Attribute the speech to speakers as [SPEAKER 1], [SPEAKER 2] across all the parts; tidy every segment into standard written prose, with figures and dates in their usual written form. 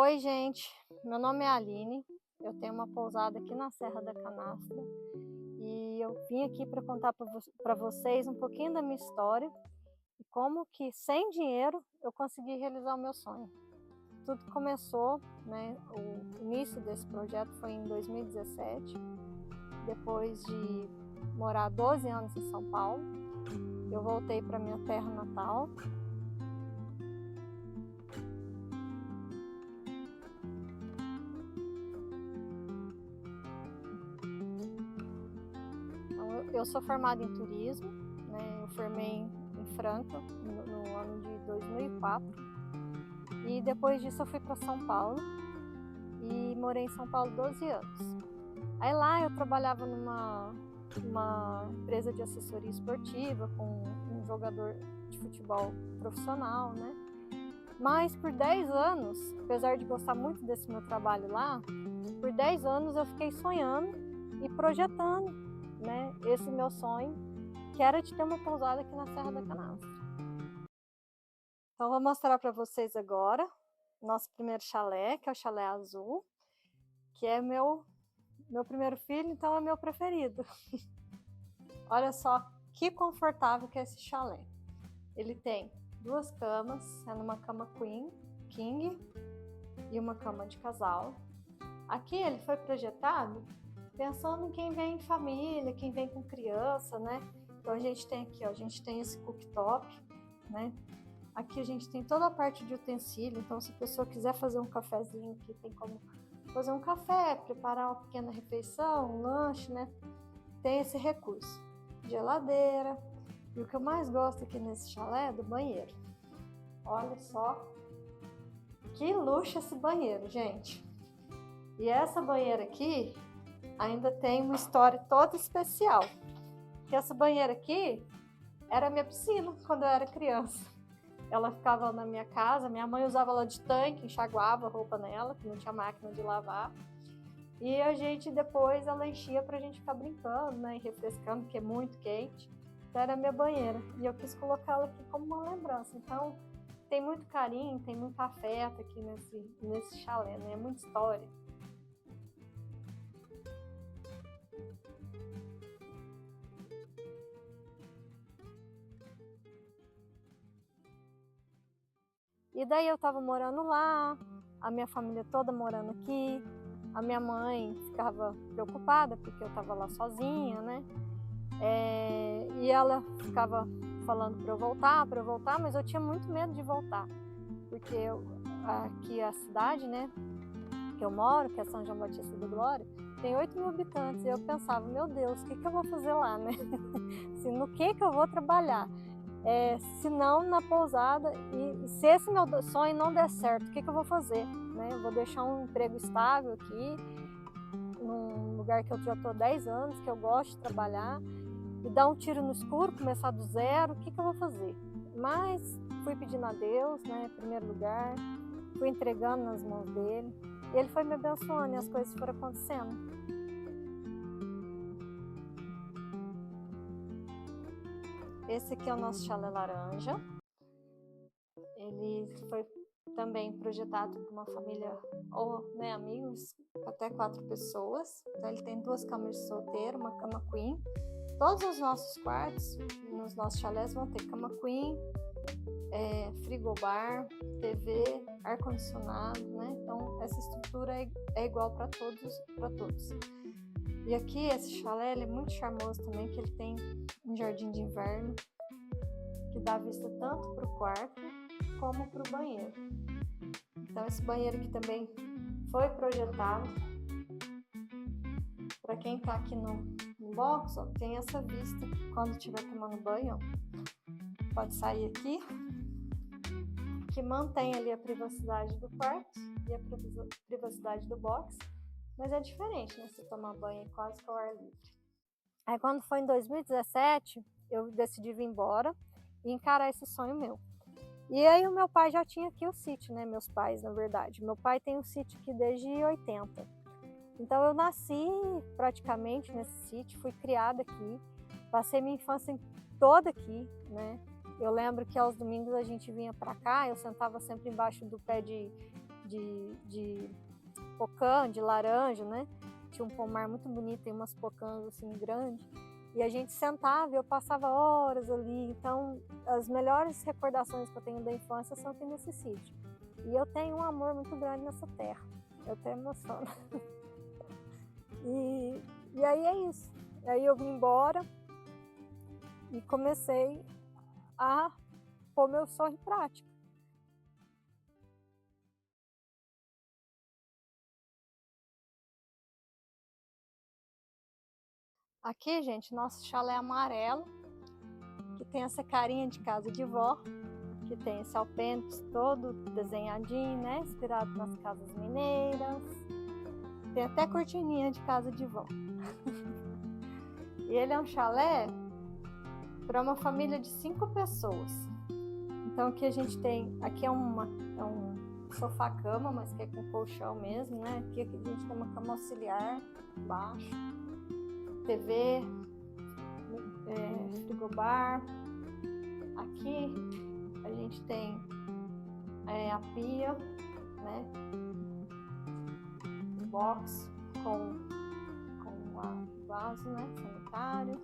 [SPEAKER 1] Oi, gente. Meu nome é Aline. Eu tenho uma pousada aqui na Serra da Canastra e eu vim aqui para contar para vocês um pouquinho da minha história e como que sem dinheiro eu consegui realizar o meu sonho. Tudo começou, né? O início desse projeto foi em 2017, depois de morar 12 anos em São Paulo. Eu voltei para minha terra natal. Eu sou formada em turismo, né? Eu formei em Franca no ano de 2004 e depois disso eu fui para São Paulo e morei em São Paulo 12 anos. Aí lá eu trabalhava numa empresa de assessoria esportiva com um jogador de futebol profissional, né? Mas por 10 anos, apesar de gostar muito desse meu trabalho lá, por 10 anos eu fiquei sonhando e projetando, né, esse meu sonho, que era de ter uma pousada aqui na Serra da Canastra. Então vou mostrar para vocês agora nosso primeiro chalé, que é o chalé azul, que é meu primeiro filho, então é meu preferido. Olha só que confortável que é esse chalé. Ele tem 2 camas, é numa cama queen, king e uma cama de casal. Aqui ele foi projetado pensando em quem vem em família, quem vem com criança, né? Então a gente tem aqui, ó, a gente tem esse cooktop, né? Aqui a gente tem toda a parte de utensílio, então se a pessoa quiser fazer um cafezinho aqui, tem como fazer um café, preparar uma pequena refeição, um lanche, né? Tem esse recurso. Geladeira. E o que eu mais gosto aqui nesse chalé é do banheiro. Olha só que luxo esse banheiro, gente. E essa banheira aqui ainda tem uma história toda especial. Que essa banheira aqui era a minha piscina quando eu era criança. Ela ficava na minha casa, minha mãe usava ela de tanque, enxaguava a roupa nela, que não tinha máquina de lavar. E a gente depois ela enchia pra gente ficar brincando, né, e refrescando, porque é muito quente. Então era a minha banheira. E eu quis colocá-la aqui como uma lembrança. Então tem muito carinho, tem muito afeto aqui nesse chalé, né? É muita história. E daí eu tava morando lá, a minha família toda morando aqui, a minha mãe ficava preocupada porque eu tava lá sozinha, né? E ela ficava falando para eu voltar, mas eu tinha muito medo de voltar, porque aqui a cidade, né, que eu moro, que é São João Batista do Glória, tem 8.000 habitantes, e eu pensava, meu Deus, o que eu vou fazer lá, né? Assim, no que eu vou trabalhar? Se não na pousada, e se esse meu sonho não der certo, o que eu vou fazer? Né? Eu vou deixar um emprego estável aqui, num lugar que eu já estou há 10 anos, que eu gosto de trabalhar, e dar um tiro no escuro, começar do zero, o que eu vou fazer? Mas fui pedindo a Deus, né, em primeiro lugar, fui entregando nas mãos dele, e ele foi me abençoando e as coisas foram acontecendo. Esse aqui é o nosso chalé laranja. Ele foi também projetado por uma família, ou né, amigos, até 4 pessoas. Então ele tem 2 camas de solteiro, uma cama queen. Todos os nossos quartos, nos nossos chalés, vão ter cama queen, frigobar, TV, ar-condicionado, né? Então essa estrutura é igual para todos. E aqui esse chalé ele é muito charmoso também, que ele tem um jardim de inverno que dá vista tanto para o quarto como para o banheiro. Então esse banheiro aqui também foi projetado para quem está aqui no box, ó, tem essa vista quando estiver tomando banho, ó, pode sair aqui, que mantém ali a privacidade do quarto e a privacidade do box, mas é diferente, né? Você tomar banho quase que ao ar livre. Aí quando foi em 2017, eu decidi vir embora e encarar esse sonho meu. E aí o meu pai já tinha aqui o sítio, né? Meus pais, na verdade. Meu pai tem um sítio aqui desde 80. Então eu nasci praticamente nesse sítio, fui criada aqui, passei minha infância toda aqui, né? Eu lembro que aos domingos a gente vinha para cá, eu sentava sempre embaixo do pé de de pocã, de laranja, né? Tinha um pomar muito bonito e umas pocãs assim grandes. E a gente sentava e eu passava horas ali. Então, as melhores recordações que eu tenho da infância são aqui nesse sítio. E eu tenho um amor muito grande nessa terra. Eu até emociono. E aí é isso. Aí eu vim embora e comecei a pôr meu sonho em prática. Aqui, gente, nosso chalé amarelo, que tem essa carinha de casa de vó, que tem esse alpendre todo desenhadinho, né? Inspirado nas casas mineiras. Tem até cortininha de casa de vó. E ele é um chalé para uma família de 5 pessoas. Então aqui a gente tem, aqui é um sofá-cama, mas que é com colchão mesmo, né? Aqui a gente tem uma cama auxiliar embaixo, TV, frigobar. Aqui a gente tem a pia, né? Um box com vaso, né? Sanitário.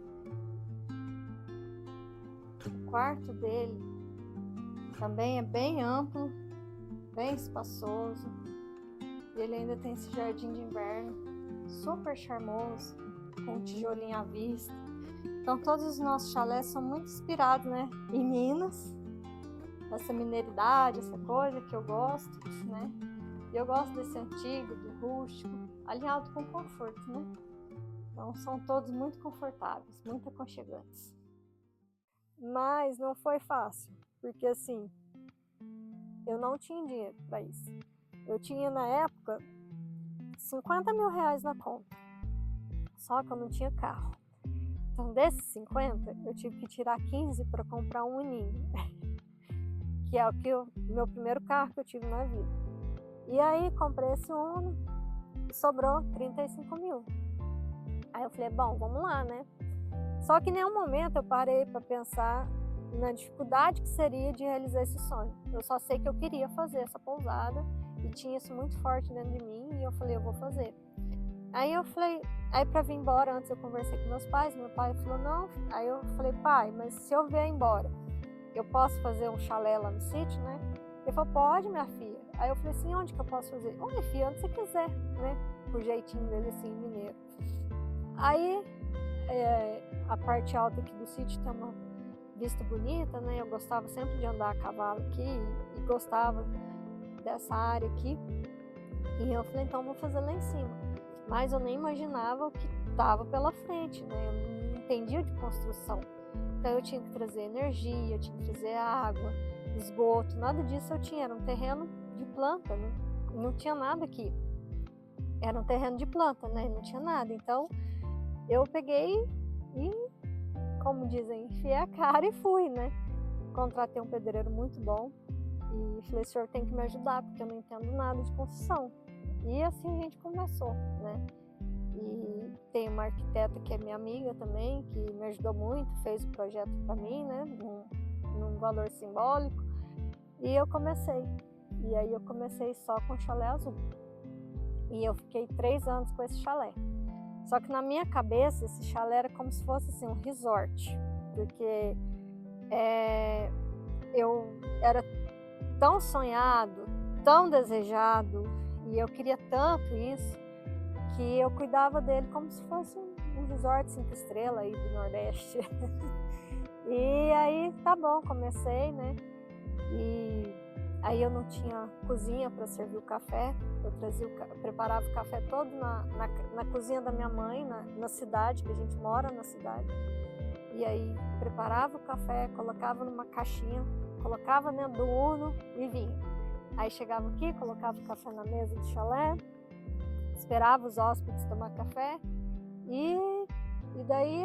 [SPEAKER 1] O quarto dele também é bem amplo, bem espaçoso. E ele ainda tem esse jardim de inverno super charmoso, com um tijolinho à vista. Então todos os nossos chalés são muito inspirados, né, em Minas, essa mineiridade, essa coisa que eu gosto, né? E eu gosto desse antigo, do rústico, alinhado com conforto, né? Então são todos muito confortáveis, muito aconchegantes. Mas não foi fácil, porque assim, eu não tinha dinheiro para isso. Eu tinha na época 50 mil reais na conta, só que eu não tinha carro. Então desses 50, eu tive que tirar 15 para comprar um Uninho, que é o meu primeiro carro que eu tive na vida. E aí comprei esse Uno e sobrou 35 mil. Aí eu falei, bom, vamos lá, né? Só que em nenhum momento eu parei para pensar na dificuldade que seria de realizar esse sonho. Eu só sei que eu queria fazer essa pousada e tinha isso muito forte dentro de mim e eu falei, eu vou fazer. Aí eu falei, aí para vir embora, antes eu conversei com meus pais, meu pai falou, não. Aí eu falei, pai, mas se eu vier embora, eu posso fazer um chalé lá no sítio, né? Ele falou, pode, minha filha. Aí eu falei assim, onde que eu posso fazer? Olha, filha, onde você quiser, né? O jeitinho dele assim, mineiro. Aí a parte alta aqui do sítio tem uma vista bonita, né? Eu gostava sempre de andar a cavalo aqui e gostava dessa área aqui. E eu falei, então vou fazer lá em cima. Mas eu nem imaginava o que estava pela frente, né? Eu não entendia de construção. Então eu tinha que trazer energia, eu tinha que trazer água, esgoto, nada disso eu tinha. Era um terreno de planta, não tinha nada aqui. Era um terreno de planta, né? Não tinha nada. Então eu peguei e, como dizem, enfiei a cara e fui, né? Contratei um pedreiro muito bom e falei, senhor tem que me ajudar, porque eu não entendo nada de construção. E assim a gente começou, né? E tem uma arquiteta que é minha amiga também, que me ajudou muito, fez o projeto para mim, né? Num valor simbólico. E eu comecei. E aí eu comecei só com chalé azul. E eu fiquei 3 anos com esse chalé. Só que na minha cabeça, esse chalé era como se fosse assim, um resort. Porque eu era tão sonhado, tão desejado, e eu queria tanto isso, que eu cuidava dele como se fosse um resort 5 estrelas aí do Nordeste. E aí, tá bom, comecei, né? E aí eu não tinha cozinha para servir o café, eu preparava o café todo na cozinha da minha mãe, na cidade, que a gente mora na cidade. E aí preparava o café, colocava numa caixinha, colocava dentro do Uno e vinha. Aí chegava aqui, colocava o café na mesa do chalé, esperava os hóspedes tomar café e daí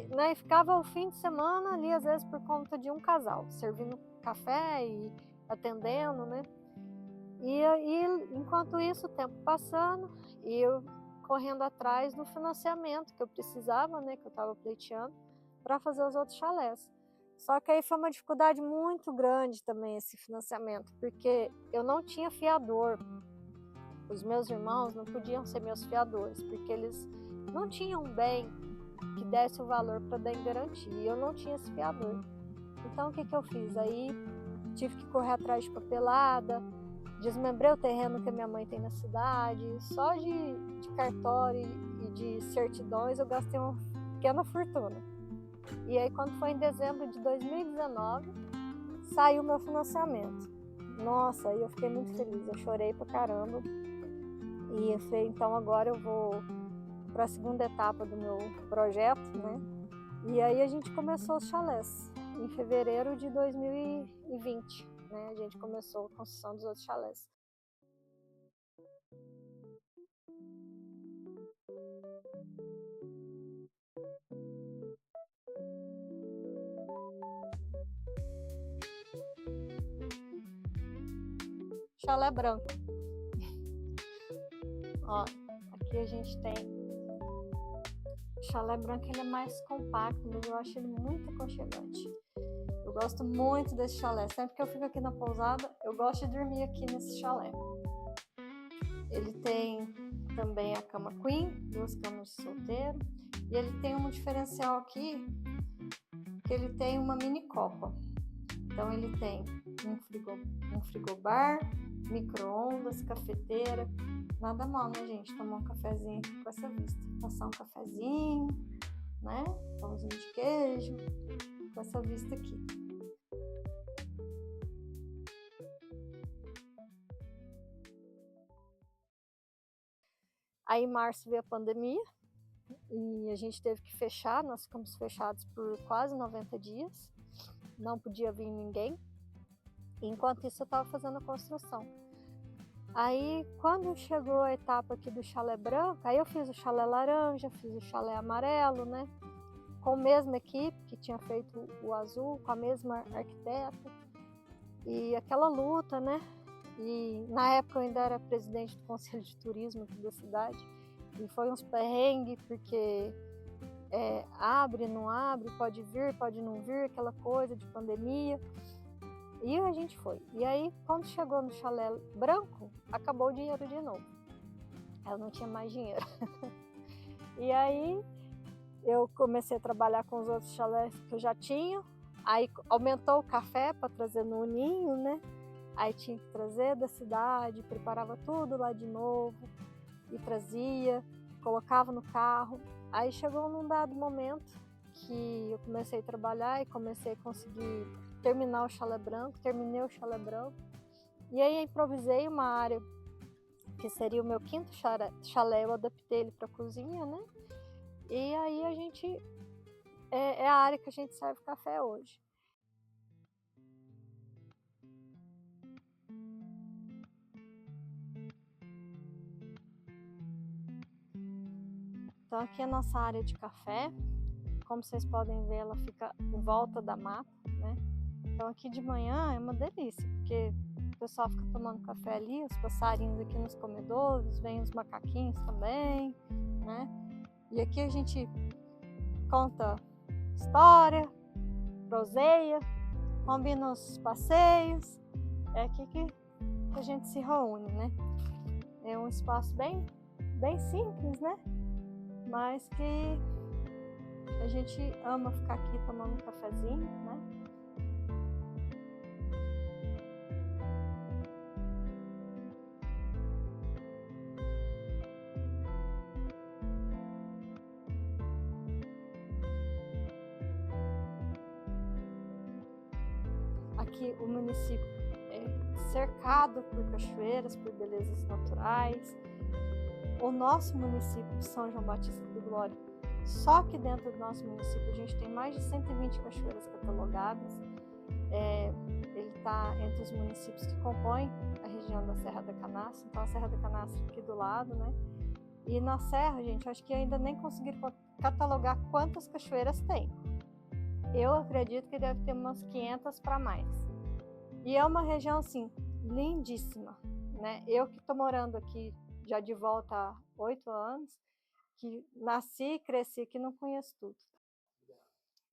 [SPEAKER 1] né, ficava o fim de semana ali, às vezes por conta de um casal, servindo café e atendendo, né? E enquanto isso, o tempo passando, e eu correndo atrás do financiamento que eu precisava, né, que eu estava pleiteando, para fazer os outros chalés. Só que aí foi uma dificuldade muito grande também esse financiamento, porque eu não tinha fiador. Os meus irmãos não podiam ser meus fiadores, porque eles não tinham um bem que desse o valor para dar em garantia, e eu não tinha esse fiador. Então o que eu fiz? Aí tive que correr atrás de papelada, desmembrei o terreno que a minha mãe tem na cidade, só de cartório e de certidões eu gastei uma pequena fortuna. E aí quando foi em dezembro de 2019, saiu meu financiamento. Nossa, aí eu fiquei muito feliz, eu chorei pra caramba. E eu falei, então agora eu vou para a segunda etapa do meu projeto, né? E aí a gente começou os chalés em fevereiro de 2020, né? A gente começou a construção dos outros chalés. Chalé branco. Ó, aqui a gente tem o chalé branco, ele é mais compacto, mas eu acho ele muito aconchegante. Eu gosto muito desse chalé. Sempre que eu fico aqui na pousada, eu gosto de dormir aqui nesse chalé. Ele tem também a cama queen, 2 camas de solteiro, e ele tem um diferencial aqui, que ele tem uma mini copa. Então ele tem um frigobar, micro-ondas, cafeteira. Nada mal, né, gente? Tomar um cafezinho aqui com essa vista. Passar um cafezinho, né? Pãozinho de queijo, com essa vista aqui. Aí em março veio a pandemia e a gente teve que fechar, nós ficamos fechados por quase 90 dias, não podia vir ninguém. Enquanto isso eu estava fazendo a construção. Aí quando chegou a etapa aqui do chalé branco, aí eu fiz o chalé laranja, fiz o chalé amarelo, né? Com a mesma equipe que tinha feito o azul, com a mesma arquiteta. E aquela luta, né? E na época eu ainda era presidente do Conselho de Turismo aqui da cidade. E foi uns perrengues, porque abre, não abre, pode vir, pode não vir, aquela coisa de pandemia. E a gente foi. E aí, quando chegou no chalé branco, acabou o dinheiro de novo. Eu não tinha mais dinheiro. E aí, eu comecei a trabalhar com os outros chalés que eu já tinha. Aí, aumentou o café para trazer no ninho, né? Aí tinha que trazer da cidade, preparava tudo lá de novo e trazia, colocava no carro. Aí chegou num dado momento que eu comecei a trabalhar e comecei a conseguir terminar o chalé branco, terminei o chalé branco. E aí improvisei uma área que seria o meu 5º chalé, eu adaptei ele para cozinha, né? E aí a gente é a área que a gente serve café hoje. Então aqui é a nossa área de café. Como vocês podem ver, ela fica em volta da mata, né? Então aqui de manhã é uma delícia, porque o pessoal fica tomando café ali, os passarinhos aqui nos comedouros, vem os macaquinhos também, né? E aqui a gente conta história, proseia, combina os passeios. É aqui que a gente se reúne, né? É um espaço bem simples, né? Mas que a gente ama ficar aqui tomando um cafezinho, né? Aqui o município é cercado por cachoeiras, por belezas naturais. O nosso município de São João Batista do Glória, só que dentro do nosso município a gente tem mais de 120 cachoeiras catalogadas. Ele está entre os municípios que compõem a região da Serra da Canastra, então a Serra da Canastra aqui do lado, né? E na Serra, gente, acho que ainda nem conseguiram catalogar quantas cachoeiras tem. Eu acredito que deve ter umas 500 para mais. E é uma região, assim, lindíssima, né? Eu que estou morando aqui já de volta há 8 anos, que nasci e cresci aqui, não conheço tudo.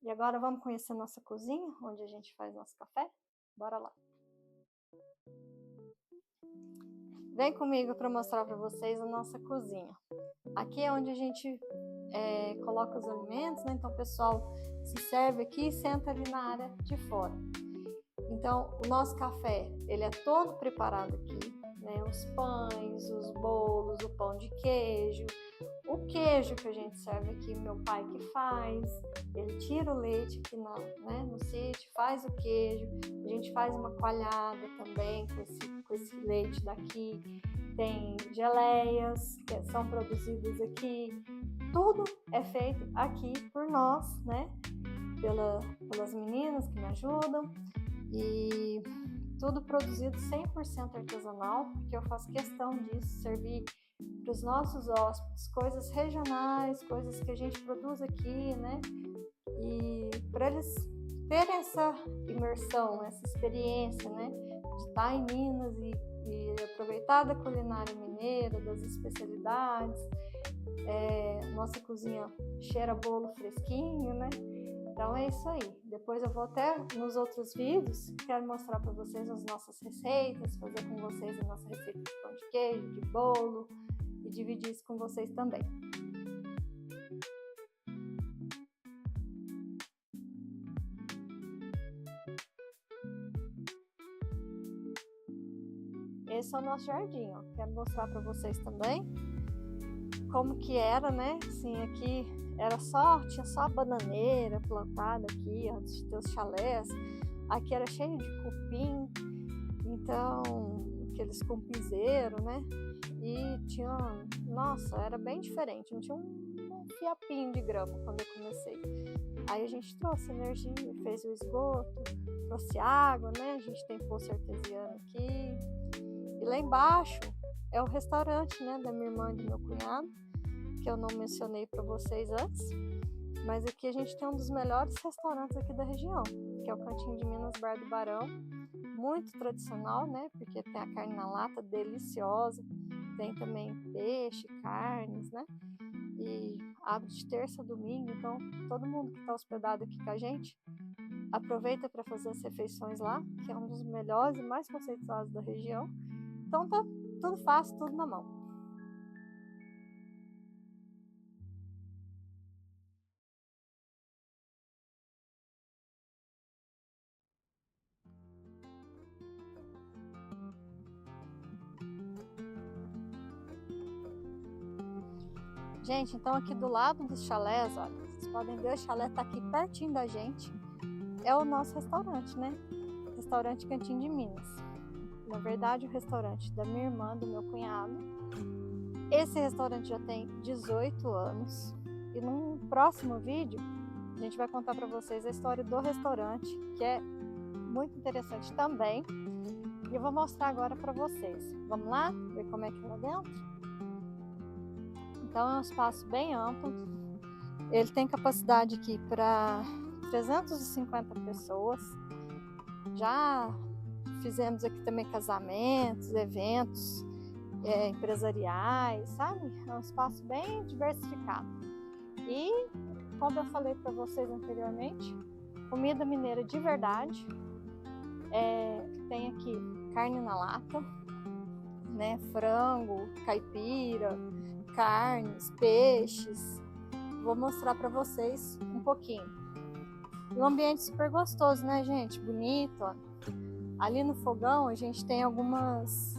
[SPEAKER 1] E agora vamos conhecer nossa cozinha, onde a gente faz nosso café? Bora lá! Vem comigo para mostrar para vocês a nossa cozinha. Aqui é onde a gente coloca os alimentos, né? Então o pessoal se serve aqui e senta ali na área de fora. Então o nosso café, ele é todo preparado aqui, né? Os pães, os bolos, o pão de queijo, o queijo que a gente serve aqui, meu pai que faz, ele tira o leite aqui no sítio, faz o queijo, a gente faz uma coalhada também com esse leite daqui, tem geleias que são produzidas aqui, tudo é feito aqui por nós, né, pelas meninas que me ajudam, e tudo produzido 100% artesanal, porque eu faço questão disso, servir para os nossos hóspedes coisas regionais, coisas que a gente produz aqui, né? E para eles terem essa imersão, essa experiência, né? De estar em Minas e aproveitar da culinária mineira, das especialidades. Nossa cozinha cheira bolo fresquinho, né? Então é isso aí. Depois eu vou até nos outros vídeos, quero mostrar para vocês as nossas receitas, fazer com vocês a nossa receita de pão de queijo, de bolo, e dividir isso com vocês também. Esse é o nosso jardim, ó. Quero mostrar para vocês também como que era, né? Assim, aqui tinha só a bananeira plantada aqui, antes de ter os chalés. Aqui era cheio de cupim, então, aqueles cupinzeiros, né? E tinha, nossa, era bem diferente, não tinha um fiapinho de grama quando eu comecei. Aí a gente trouxe energia, fez o esgoto, trouxe água, né? A gente tem poço artesiano aqui. E lá embaixo é o restaurante, né, da minha irmã e do meu cunhado, que eu não mencionei para vocês antes. Mas aqui a gente tem um dos melhores restaurantes aqui da região, que é o Cantinho de Minas Bar do Barão. Muito tradicional, né? Porque tem a carne na lata deliciosa, tem também peixe, carnes, né? E abre de terça a domingo, então todo mundo que está hospedado aqui com a gente aproveita para fazer as refeições lá, que é um dos melhores e mais conceituados da região. Então tá tudo fácil, tudo na mão. Gente, então aqui do lado dos chalés, olha, vocês podem ver, o chalé tá aqui pertinho da gente. É o nosso restaurante, né? Restaurante Cantinho de Minas. Na verdade, o restaurante da minha irmã, do meu cunhado. Esse restaurante já tem 18 anos. E num próximo vídeo, a gente vai contar para vocês a história do restaurante, que é muito interessante também. E eu vou mostrar agora para vocês. Vamos lá? Ver como é que é lá dentro? Então é um espaço bem amplo. Ele tem capacidade aqui para 350 pessoas. Já fizemos aqui também casamentos, eventos empresariais, sabe? É um espaço bem diversificado. E, como eu falei para vocês anteriormente, comida mineira de verdade. Tem aqui carne na lata, né? Frango, caipira, carnes, peixes. Vou mostrar para vocês um pouquinho. Um ambiente super gostoso, né, gente? Bonito, ó. Ali no fogão a gente tem alguns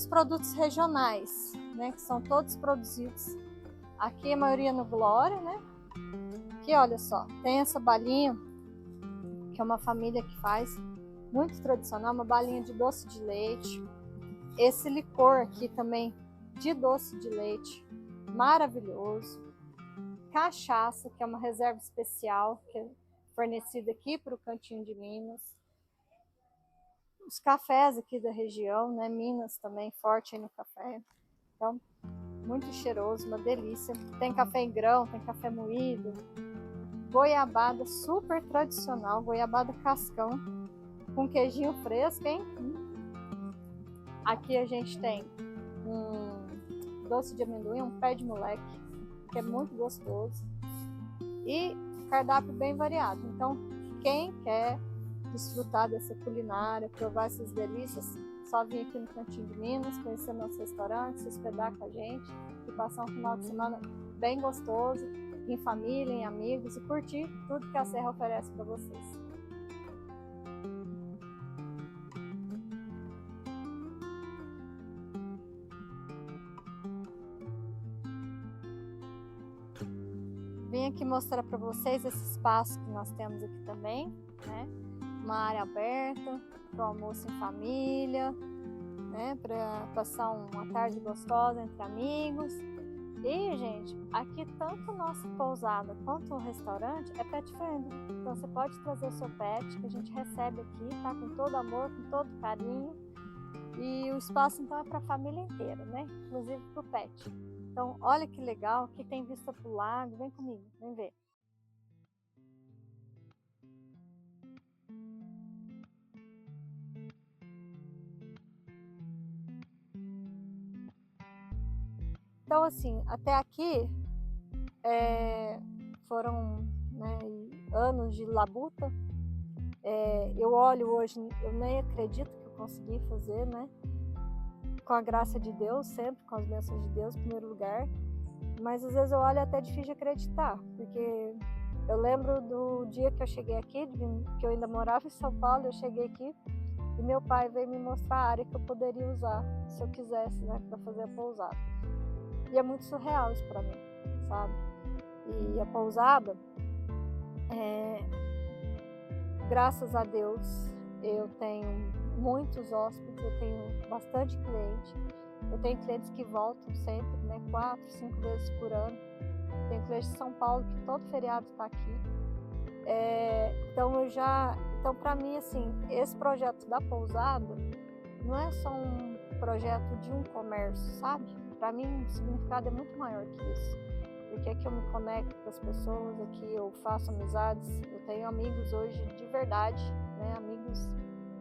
[SPEAKER 1] produtos regionais, né? Que são todos produzidos aqui, a maioria no Glória, né? Aqui, olha só, tem essa balinha, que é uma família que faz, muito tradicional, uma balinha de doce de leite. Esse licor aqui também de doce de leite, maravilhoso. Cachaça, que é uma reserva especial, que é fornecida aqui para o Cantinho de Minas. Os cafés aqui da região, né? Minas também, forte aí no café. Então, muito cheiroso, uma delícia. Tem café em grão, tem café moído. Goiabada super tradicional, goiabada cascão, com queijinho fresco, hein? Aqui a gente tem um doce de amendoim, um pé de moleque, que é muito gostoso. e cardápio bem variado. Então, quem quer desfrutar dessa culinária, provar essas delícias, só vir aqui no Cantinho de Minas, conhecer nosso restaurante, se hospedar com a gente e passar um final de semana bem gostoso, em família, em amigos, e curtir tudo que a Serra oferece para vocês. Vim aqui mostrar para vocês esse espaço que nós temos aqui também, né? Uma área aberta para o almoço em família, né? Para passar uma tarde gostosa entre amigos. E, gente, aqui tanto a nossa pousada quanto o restaurante é pet friendly. Então você pode trazer o seu pet, que a gente recebe aqui, tá? Com todo amor, com todo carinho. E o espaço então é para a família inteira, né? Inclusive para o pet. Então, olha que legal, aqui tem vista para o lago, vem comigo, vem ver. Então, assim, até aqui foram, né, anos de labuta. Eu olho hoje, eu nem acredito que eu consegui fazer, né? Com a graça de Deus, sempre com as bênçãos de Deus em primeiro lugar. Mas às vezes eu olho até difícil de acreditar, porque eu lembro do dia que eu cheguei aqui, que eu ainda morava em São Paulo, eu cheguei aqui e meu pai veio me mostrar a área que eu poderia usar, se eu quisesse, né, para fazer a pousada. E é muito surreal isso para mim, sabe? E a pousada, graças a Deus, eu tenho muitos hóspedes, eu tenho bastante cliente. Eu tenho clientes que voltam sempre, né, 4, 5 vezes por ano. Tenho clientes de São Paulo que todo feriado está aqui. Então para mim, assim, esse projeto da pousada não é só um projeto de um comércio, sabe? Para mim o significado é muito maior que isso. Porque aqui eu me conecto com as pessoas, aqui eu faço amizades, eu tenho amigos hoje de verdade, né? Amigos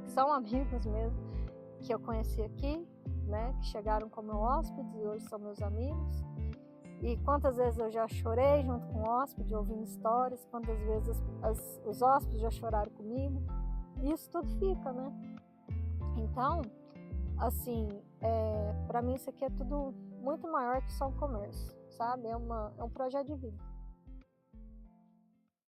[SPEAKER 1] que são amigos mesmo, que eu conheci aqui, né? Que chegaram como hóspedes e hoje são meus amigos. E quantas vezes eu já chorei junto com o hóspede, ouvindo histórias, quantas vezes os hóspedes já choraram comigo. E isso tudo fica, né? Então, assim, para mim isso aqui é tudo muito maior que só um comércio, sabe? É um projeto de vida.